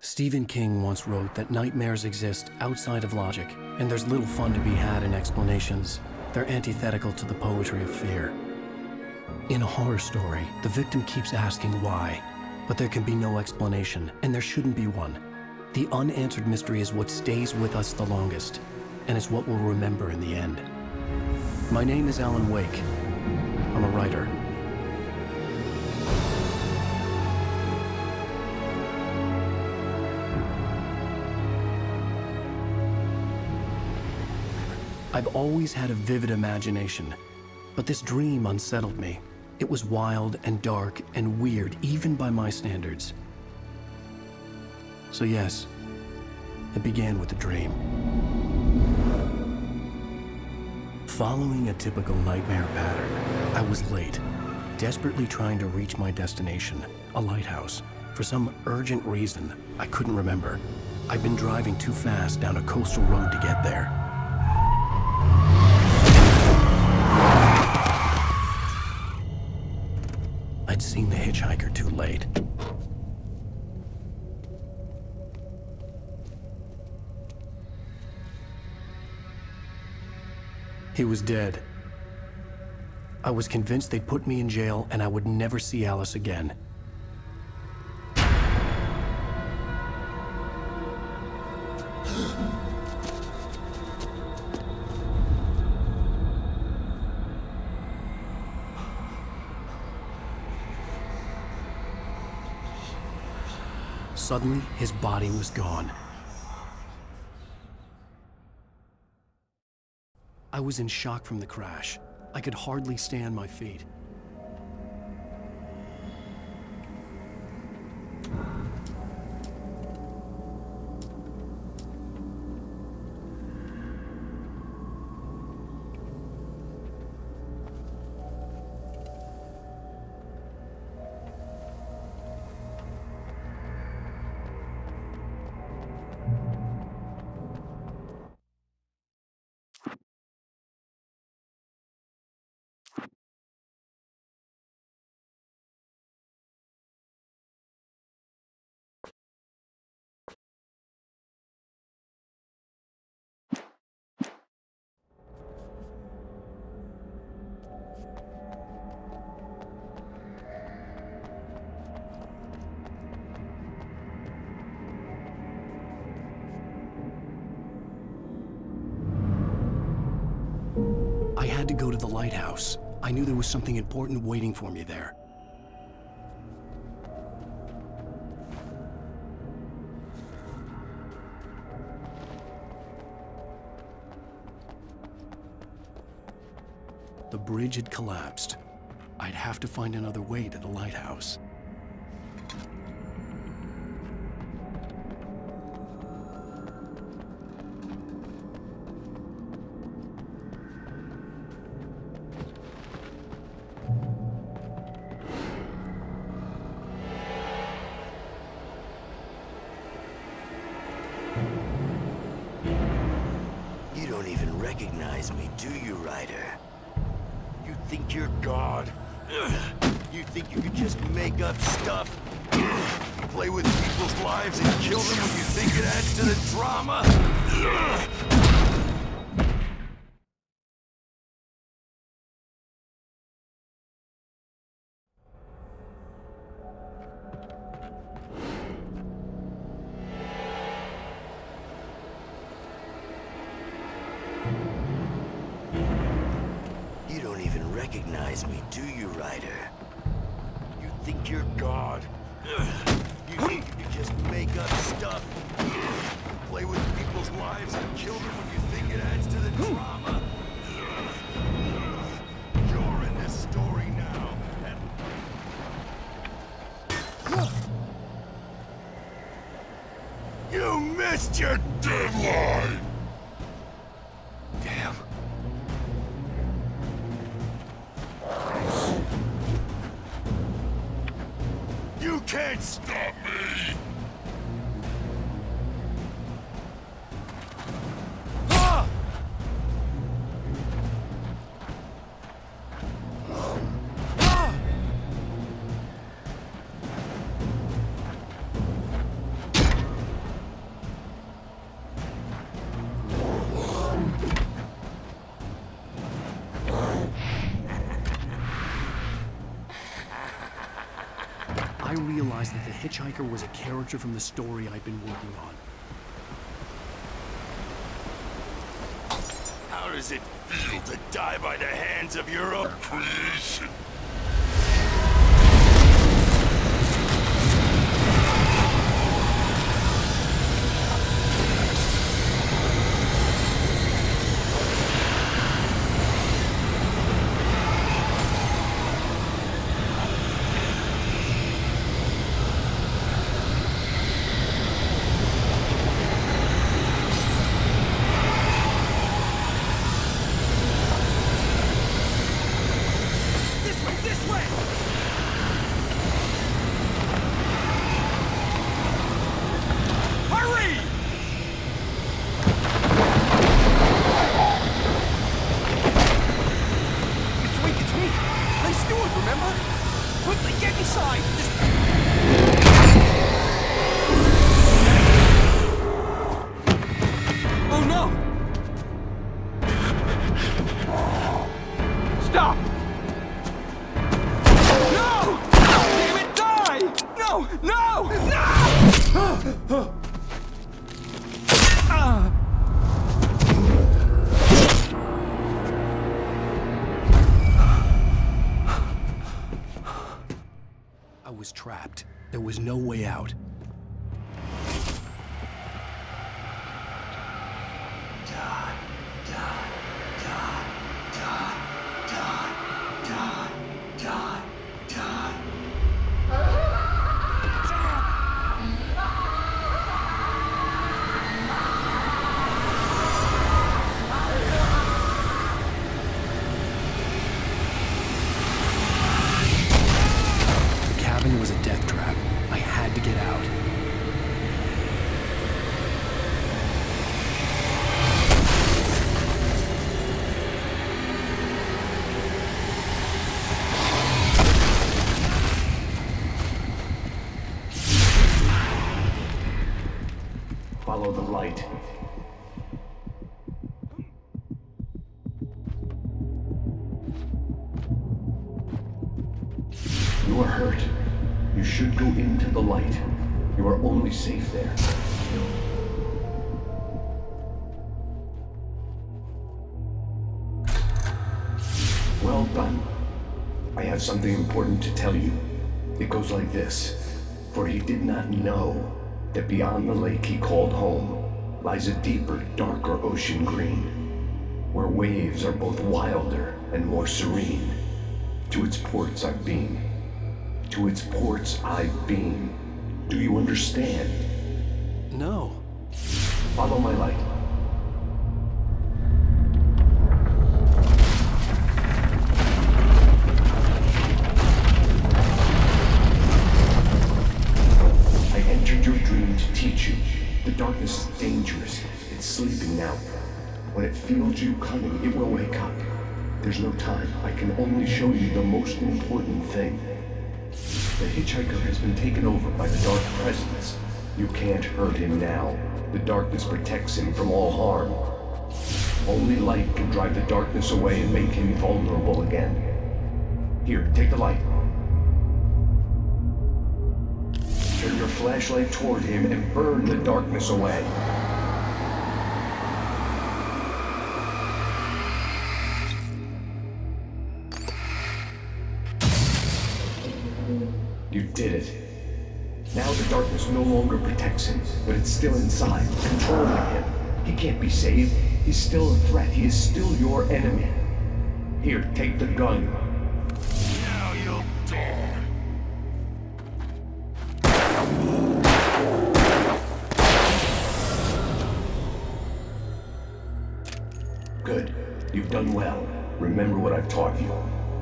Stephen King once wrote that nightmares exist outside of logic, and there's little fun to be had in explanations. They're antithetical to the poetry of fear. In a horror story, the victim keeps asking why, but there can be no explanation, and there shouldn't be one. The unanswered mystery is what stays with us the longest, and it's what we'll remember in the end. My name is Alan Wake. I'm a writer. I've always had a vivid imagination, but this dream unsettled me. It was wild and dark and weird, even by my standards. So yes, it began with a dream. Following a typical nightmare pattern, I was late, desperately trying to reach my destination, a lighthouse. For some urgent reason, I couldn't remember. I'd been driving too fast down a coastal road to get there. I'd seen the hitchhiker too late. He was dead. I was convinced they'd put me in jail and I would never see Alice again. Suddenly, his body was gone. I was in shock from the crash. I could hardly stay on my feet. I had to go to the lighthouse. I knew there was something important waiting for me there. The bridge had collapsed. I'd have to find another way to the lighthouse. You don't even recognize me, do you, Ryder? You think you're God? You think you can just make up stuff? Play with people's lives and kill them when you think it adds to the drama? You don't even recognize me, do you, Ryder? You think you're God? You think you can just make up stuff? Play with people's lives and kill them when you think it adds to the drama? You're in this story now, and... You missed your deadline! Damn. You can't stop me! Ah! Ah! realized that the hitchhiker was a character from the story I'd been working on. How does it feel to die by the hands of your own creation? I was trapped. There was no way out. Was a death trap. I had to get out. Follow the light. You are hurt. You should go into the light. You are only safe there. Well done. I have something important to tell you. It goes like this. For he did not know that beyond the lake he called home lies a deeper, darker ocean green, where waves are both wilder and more serene. To its ports I've been. To its ports I've been. Do you understand? No. Follow my light. I entered your dream to teach you. The darkness is dangerous. It's sleeping now. When it feels you coming, it will wake up. There's no time. I can only show you the most important thing. The hitchhiker has been taken over by the Dark Presence. You can't hurt him now. The darkness protects him from all harm. Only light can drive the darkness away and make him vulnerable again. Here, take the light. Turn your flashlight toward him and burn the darkness away. You did it. Now the darkness no longer protects him, but it's still inside, controlling him. He can't be saved. He's still a threat. He is still your enemy. Here, take the gun. Now you'll die. Good. You've done well. Remember what I've taught you.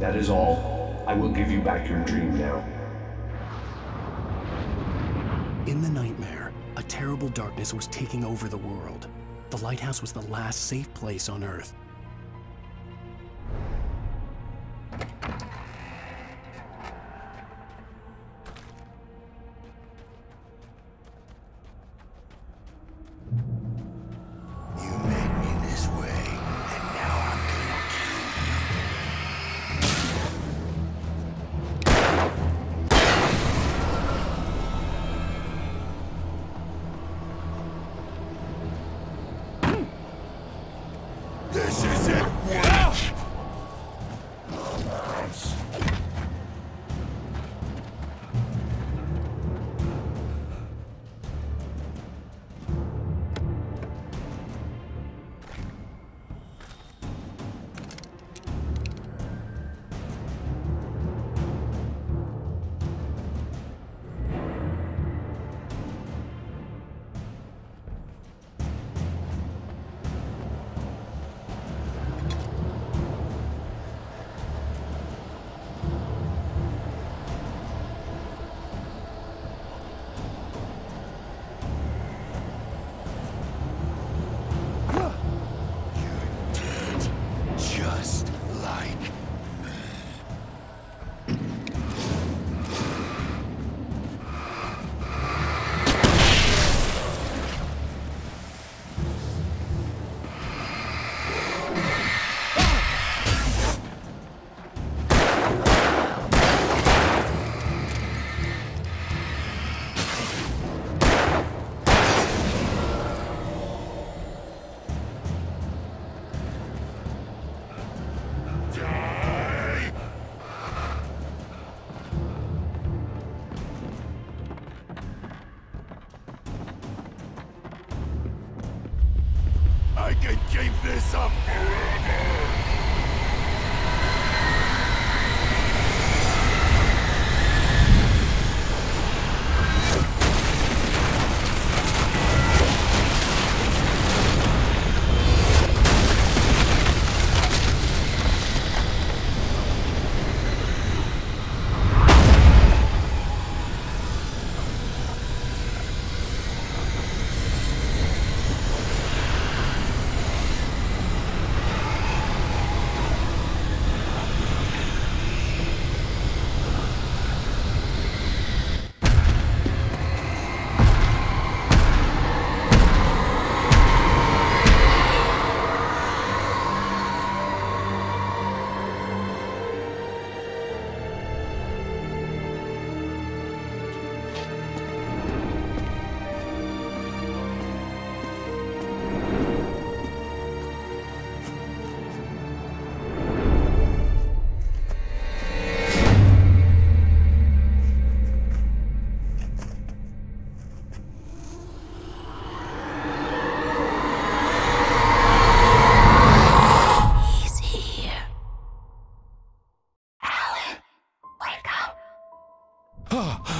That is all. I will give you back your dream now. In the nightmare, a terrible darkness was taking over the world. The lighthouse was the last safe place on Earth. You made me this way, and now I'm gonna kill you. can keep this up forever!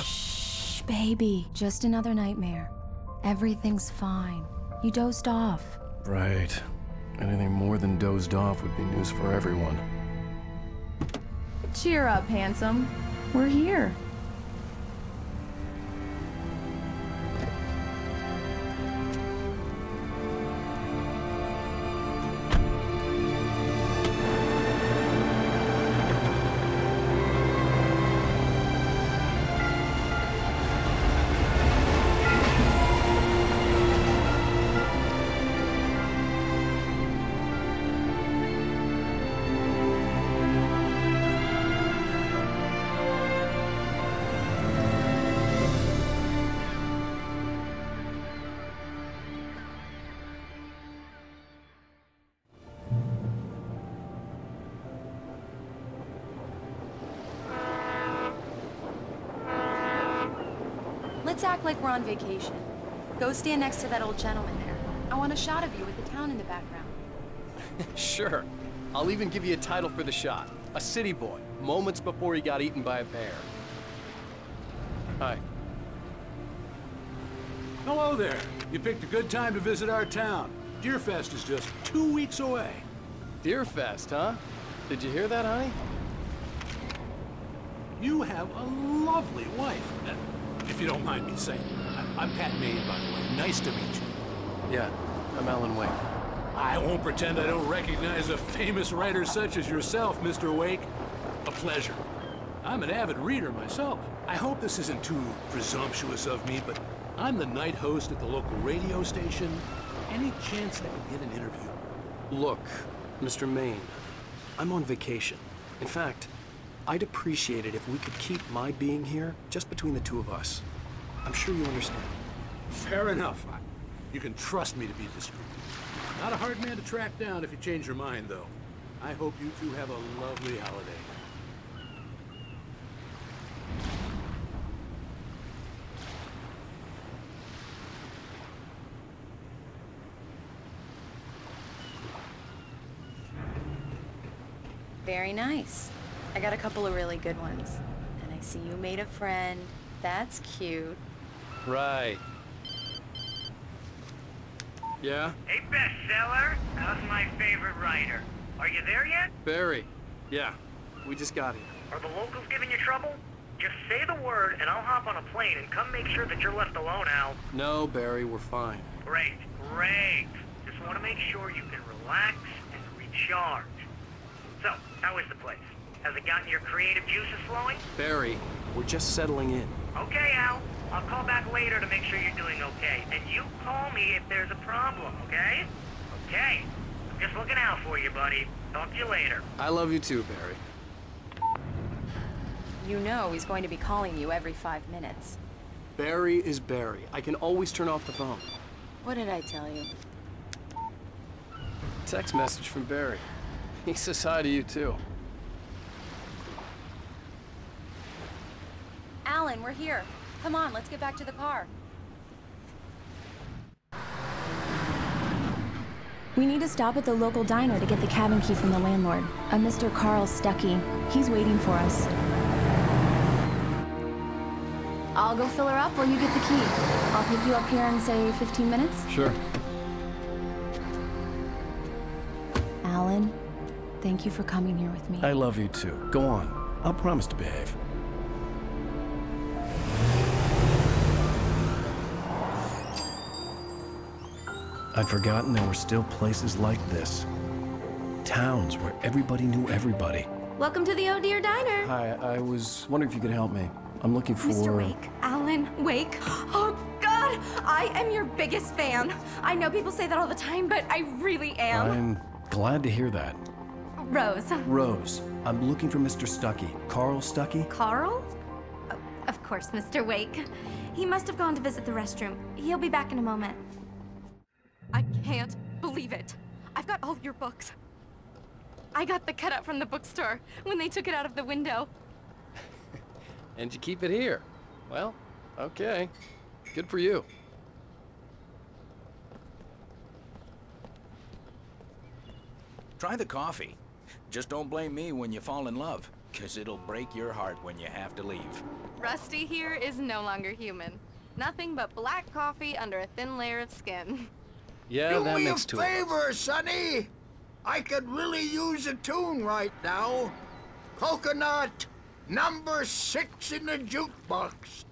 Shh, baby. Just another nightmare. Everything's fine. You dozed off. Right. Anything more than dozed off would be news for everyone. Cheer up, handsome. We're here. Let's act like we're on vacation. Go stand next to that old gentleman there. I want a shot of you with the town in the background. Sure. I'll even give you a title for the shot. A city boy, moments before he got eaten by a bear. Hi. Hello there. You picked a good time to visit our town. Deerfest is just 2 weeks away. Deerfest, huh? Did you hear that, honey? You have a lovely wife, if you don't mind me saying. I'm Pat Maine, by the way. Nice to meet you. Yeah, I'm Alan Wake. I won't pretend I don't recognize a famous writer such as yourself, Mr. Wake. A pleasure. I'm an avid reader myself. I hope this isn't too presumptuous of me, but I'm the night host at the local radio station. Any chance I could get an interview? Look, Mr. Maine, I'm on vacation. In fact, I'd appreciate it if we could keep my being here just between the two of us. I'm sure you understand. Fair enough. You can trust me to be discreet. Not a hard man to track down if you change your mind, though. I hope you two have a lovely holiday. Very nice. I got a couple of really good ones. And I see you made a friend. That's cute. Right. Yeah? Hey, bestseller! How's my favorite writer? Are you there yet? Barry. Yeah, we just got here. Are the locals giving you trouble? Just say the word and I'll hop on a plane and come make sure that you're left alone, Al. No, Barry, we're fine. Great, great. Just want to make sure you can relax and recharge. So, how is the place? Has it gotten your creative juices flowing? Barry, we're just settling in. Okay, Al. I'll call back later to make sure you're doing okay. And you call me if there's a problem, okay? Okay. I'm just looking out for you, buddy. Talk to you later. I love you too, Barry. You know he's going to be calling you every 5 minutes. Barry is Barry. I can always turn off the phone. What did I tell you? Text message from Barry. He says hi to you too. Alan, we're here. Come on, let's get back to the car. We need to stop at the local diner to get the cabin key from the landlord, a Mr. Carl Stuckey. He's waiting for us. I'll go fill her up while you get the key. I'll pick you up here in, say, 15 minutes? Sure. Alan, thank you for coming here with me. I love you too. Go on. I'll promise to behave. I'd forgotten there were still places like this. Towns where everybody knew everybody. Welcome to the Oh Dear Diner. Hi, I was wondering if you could help me. I'm looking for... Mr. Wake. Alan Wake. Oh, God! I am your biggest fan. I know people say that all the time, but I really am. I'm glad to hear that. Rose. Rose, I'm looking for Mr. Stuckey. Carl Stuckey? Carl? Of course, Mr. Wake. He must have gone to visit the restroom. He'll be back in a moment. I can't believe it. I've got all your books. I got the cutout from the bookstore when they took it out of the window. And you keep it here. Well, okay. Good for you. Try the coffee. Just don't blame me when you fall in love, 'cause it'll break your heart when you have to leave. Rusty here is no longer human. Nothing but black coffee under a thin layer of skin. Yeah, that makes two. Do me a favor, Sonny. I could really use a tune right now. Coconut, number 6 in the jukebox.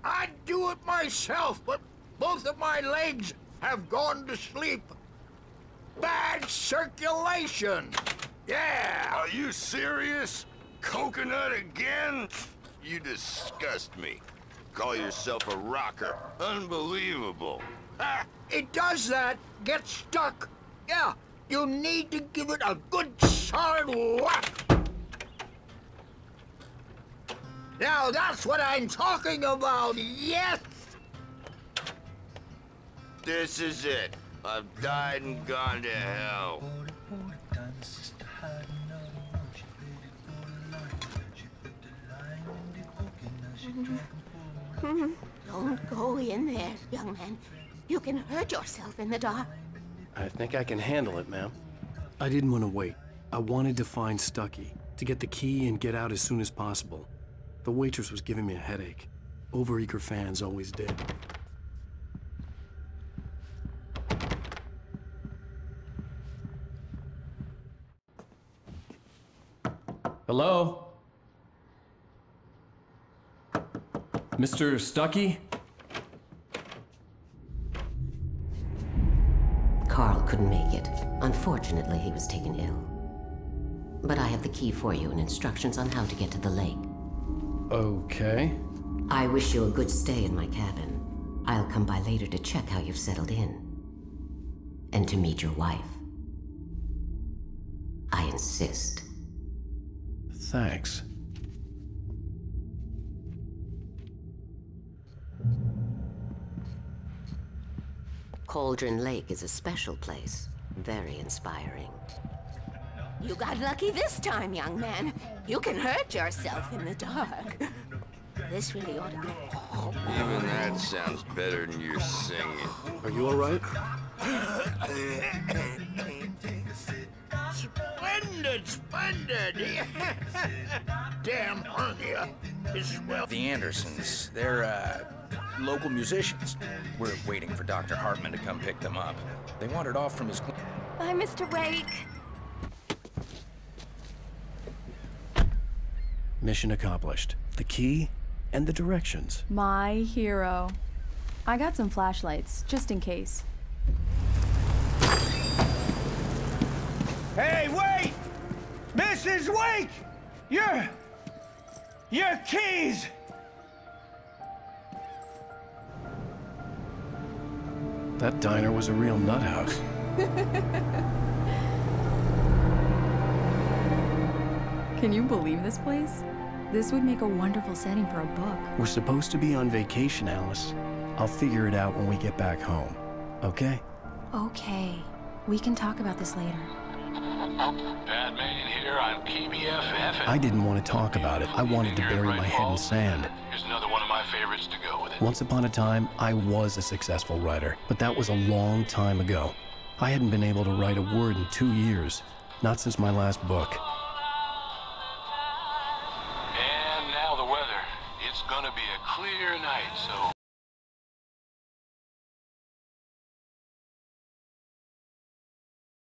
I'd do it myself, but both of my legs have gone to sleep. Bad circulation. Yeah. Are you serious? Coconut again? You disgust me. Call yourself a rocker. Unbelievable. Ah, it does that. Get stuck. Yeah, you need to give it a good solid whack. Now that's what I'm talking about, yes! This is it. I've died and gone to hell. Don't go in there, young man. You can hurt yourself in the dark. I think I can handle it, ma'am. I didn't want to wait. I wanted to find Stuckey, to get the key and get out as soon as possible. The waitress was giving me a headache. Overeager fans always did. Hello? Mr. Stuckey? Carl couldn't make it. Unfortunately, he was taken ill. But I have the key for you and instructions on how to get to the lake. Okay. I wish you a good stay in my cabin. I'll come by later to check how you've settled in. And to meet your wife. I insist. Thanks. Cauldron Lake is a special place. Very inspiring. You got lucky this time, young man. You can hurt yourself in the dark. This really ought to be... Even that sounds better than your singing. Are you all right? Splendid, splendid! Damn hernia is swell. The Andersons, they're, local musicians. We're waiting for Dr. Hartman to come pick them up. They wandered off from his... Bye, Mr. Wake. Mission accomplished. The key and the directions. My hero. I got some flashlights, just in case. Hey, wait! Mrs. Wake! Your keys! That diner was a real nut house. Can you believe this place? This would make a wonderful setting for a book. We're supposed to be on vacation, Alice. I'll figure it out when we get back home. Okay? Okay. We can talk about this later. Batman here on KBFF. I didn't want to talk about it. I wanted to bury my head in sand. Here's another one of my favorites to go with it. Once upon a time, I was a successful writer, but that was a long time ago. I hadn't been able to write a word in 2 years, not since my last book.